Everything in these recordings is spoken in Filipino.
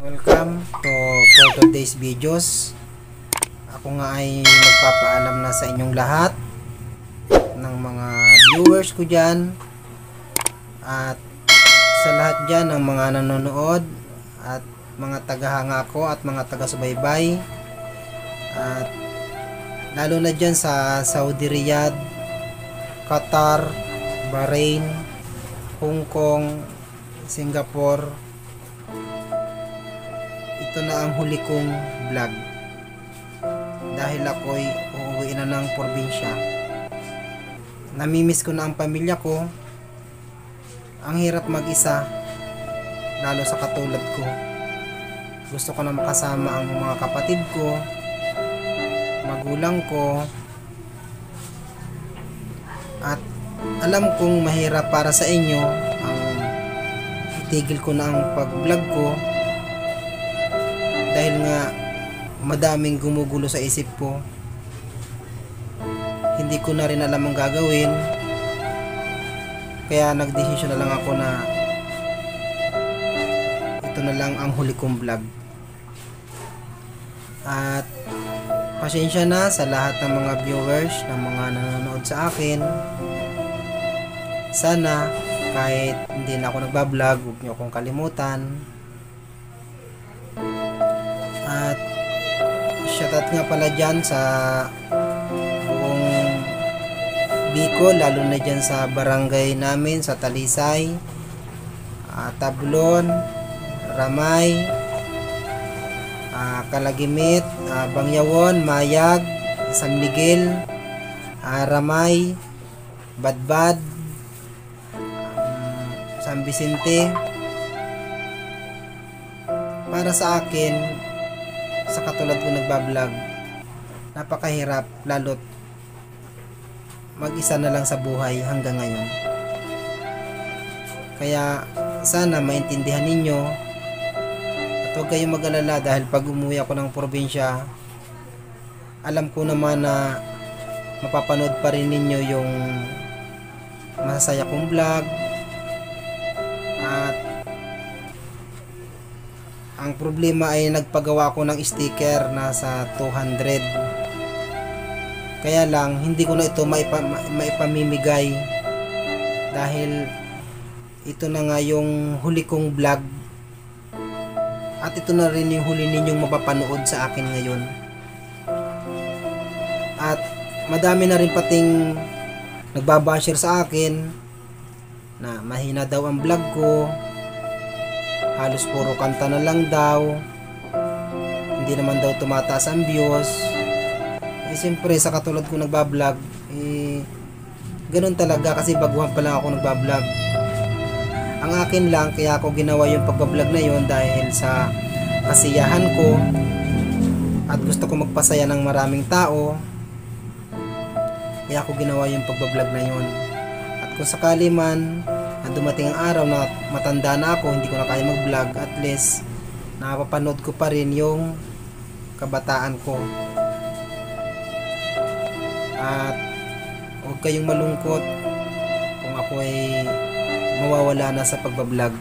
Welcome to for today's videos. Ako nga ay magpapaalam na sa inyong lahat ng mga viewers ko dyan at sa lahat dyan ng mga nanonood at mga tagahanga ko at mga taga-subaybay at lalo na dyan sa Saudi Riyadh, Qatar, Bahrain, Hong Kong, Singapore. Ito na ang huli kong vlog dahil ako'y uuwi na ng probinsya. Namimiss ko na ang pamilya ko. Ang hirap mag-isa, lalo sa katulad ko. Gusto ko na makasama ang mga kapatid ko, magulang ko, at alam kong mahirap para sa inyo ang itigil ko na ang pag-vlog ko dahil nga madaming gumugulo sa isip ko. Hindi ko na rin alam ang gagawin, kaya nagdesisyon na lang ako na ito na lang ang huli kong vlog. At pasensya na sa lahat ng mga viewers, ng mga nanonood sa akin. Sana kahit hindi na ako nagbablog, huwag niyo akong kalimutan. At shoutout nga pala dyan sa buong Bicol, lalo na dyan sa barangay namin sa Talisay, Tablon, Ramay, Kalagimit, Bangyawon, Mayag, San Miguel, Ramay, Badbad, San Vicente. Para sa akin, sa katulad ko nagbablog, napakahirap, lalo't mag-isa na lang sa buhay hanggang ngayon. Kaya sana maintindihan ninyo at huwag kayong mag-alala dahil pag umuwi ako ng probinsya, alam ko naman na mapapanood pa rin ninyo yung masasaya kong vlog. At ang problema ay nagpagawa ako ng sticker na sa 200. Kaya lang hindi ko na ito maipamimigay dahil ito na nga yung huli kong vlog at ito na rin yung huli ninyong mapapanood sa akin ngayon. At madami na rin pating nagbabashare sa akin na mahina daw ang vlog ko, halos puro kanta na lang daw, hindi naman daw tumataas ang views. Siyempre sa katulad ko nagbablog, ganun talaga kasi baguhan pa lang ako nagbablog. Ang akin lang, kaya ako ginawa yung pagbablog na yun dahil sa kasiyahan ko at gusto ko magpasaya ng maraming tao, kaya ako ginawa yung pagbablog na yun. At kung sakali man na dumating ang araw na matanda na ako, hindi ko na kaya mag-vlog, at least napapanood ko pa rin yung kabataan ko. At huwag kayong malungkot kung ako ay mawawala na sa pagbablog.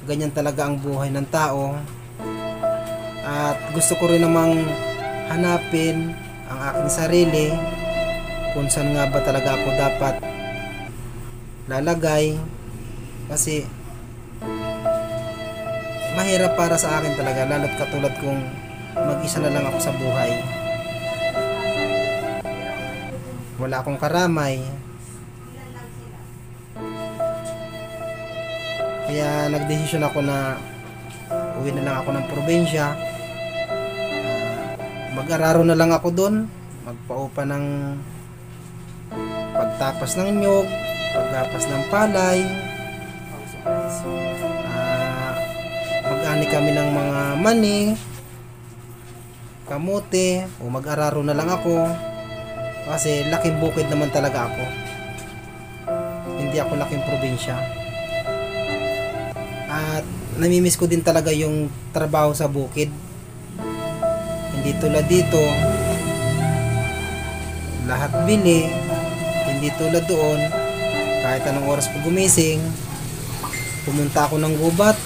Ganyan talaga ang buhay ng tao. At gusto ko rin namang hanapin ang aking sarili, kung saan nga ba talaga ako dapat lalagay, kasi mahirap para sa akin talaga, lalo't katulad kong mag-isa na lang ako sa buhay, wala akong karamay. Kaya nagdesisyon ako na uwi na lang ako ng probinsya. Mag-araro na lang ako doon, magpaupa ng pagtapas ng nyog, pagtapas ng palay, mag-ani kami ng mga mani, kamote, o mag-araro na lang ako kasi laking bukid naman talaga ako, hindi ako laking probinsya. At namimiss ko din talaga yung trabaho sa bukid, hindi tulad dito lahat bili, hindi tulad doon kahit anong oras ko gumising, pumunta ako ng gubat,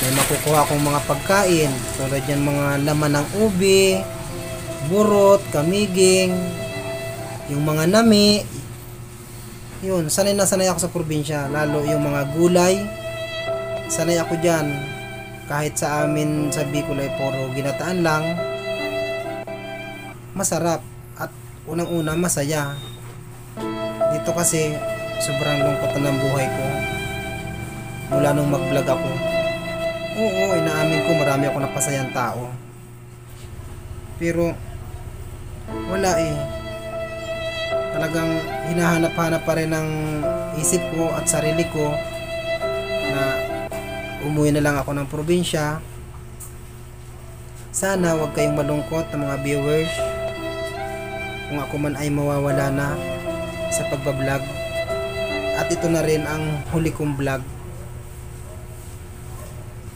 may makukuha akong mga pagkain tulad yan mga laman ng ubi, burot, kamiging, yung mga nami. Yun, sanay na sanay ako sa probinsya, lalo yung mga gulay, sanay ako dyan. Kahit sa amin sa Bicol ay puro ginataan lang, masarap at unang-una masaya. Dito kasi sobrang lungkot na ng buhay ko mula nung mag-vlog ako. Oo, inaamin ko marami ako napasayang tao, pero wala eh. Talagang hinahanap-hanap pa rin ng isip ko at sarili ko na umuwi na lang ako ng probinsya. Sana wag kayong malungkot ng mga viewers kung ako man ay mawawala na sa pagbablog. At ito na rin ang huli kong vlog.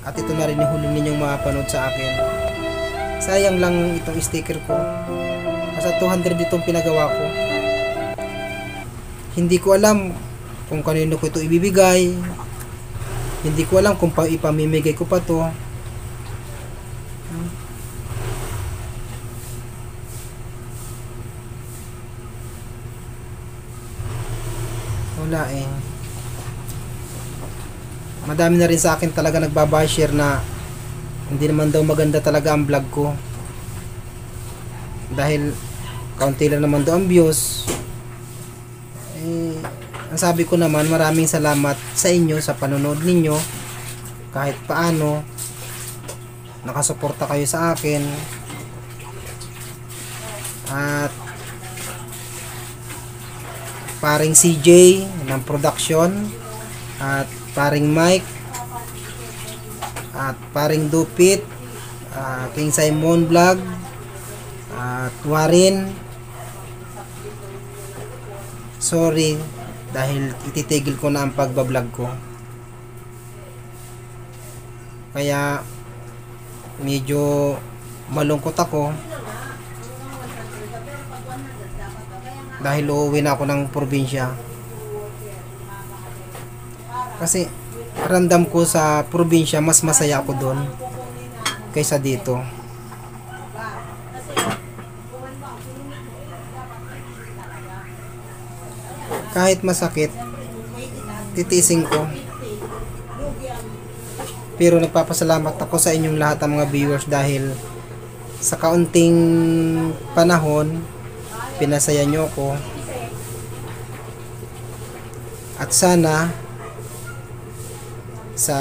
At ito na rin yung huli ninyong mapanood sa akin. Sayang lang itong sticker ko. Nasa 200 itong pinagawa ko. Hindi ko alam kung kanino ko ito ibibigay. Hindi ko alam kung ipamimigay ko pa to. Wala eh. Madami na rin sa akin talaga nagbabashare na hindi naman daw maganda talaga ang vlog ko. Dahil kaunti lang naman daw ang views. Ang sabi ko naman, maraming salamat sa inyo sa panonood ninyo. Kahit paano nakasuporta kayo sa akin. At paring CJ ng production, at paring Mike, at paring Dupit, King Simon Vlog, at Warren. Sorry dahil ititigil ko na ang pagbablog ko, kaya medyo malungkot ako dahil uuwi na ako ng probinsya. Kasi randam ko sa probinsya mas masaya ako doon kaysa dito. Kahit masakit, titiisin ko. Pero nagpapasalamat ako sa inyong lahat ng mga viewers dahil sa kaunting panahon pinasaya nyo ko. At sana sa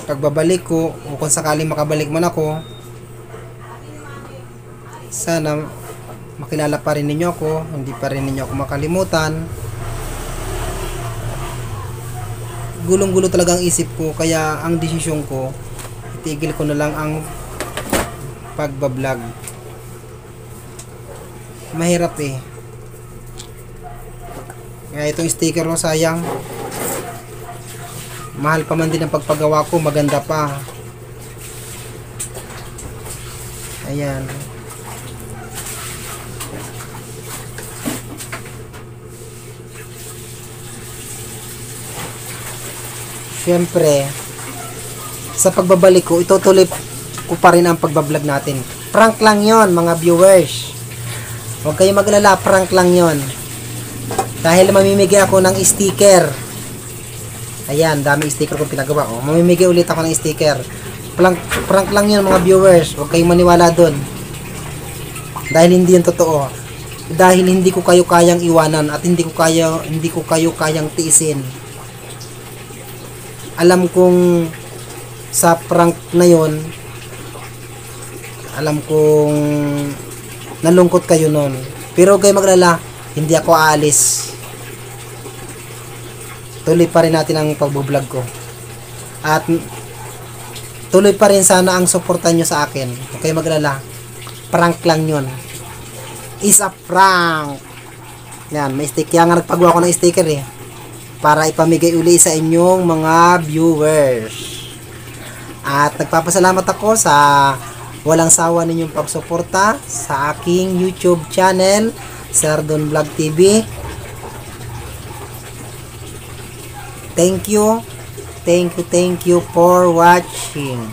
pagbabalik ko, o kung sakaling makabalik man ako, sana makilala pa rin ninyo ako, hindi pa rin ninyo ako makalimutan. Gulong-gulo talaga ang isip ko, kaya ang desisyon ko, itigil ko na lang ang pagbablog. Mahirap eh. Kaya itong sticker ko, sayang. Mahal pa man din ang pagpagawa ko, maganda pa. Ayan. Siyempre, sa pagbabalik ko, itutuloy ko pa rin ang pagbablog natin. Prank lang yon mga viewers. Huwag kayo maglala, prank lang yon. Dahil mamimigay ako ng sticker. Ayan, dami sticker kong pinagawa. Oh, mamimigay ulit ako ng sticker. Prank lang yon mga viewers. Huwag kayong maniwala dun. Dahil hindi yan totoo. Dahil hindi ko kayo kayang iwanan at hindi ko kayo kayang tiisin. Alam kong sa prank na yon, alam kong nalungkot kayo nun. Pero huwag kayo maglala, hindi ako aalis. Tuloy pa rin natin ang pagbablog ko. At tuloy pa rin sana ang suporta nyo sa akin. Huwag kayo maglala. Prank lang yun. Is a prank. Yan, may sticker. Kaya nga nagpagawa ko ng sticker eh. Para ipamigay uli sa inyong mga viewers. At nagpapasalamat ako sa walang sawa ninyong pagsuporta sa aking YouTube channel, Sir Don Vlog TV. Thank you thank you for watching.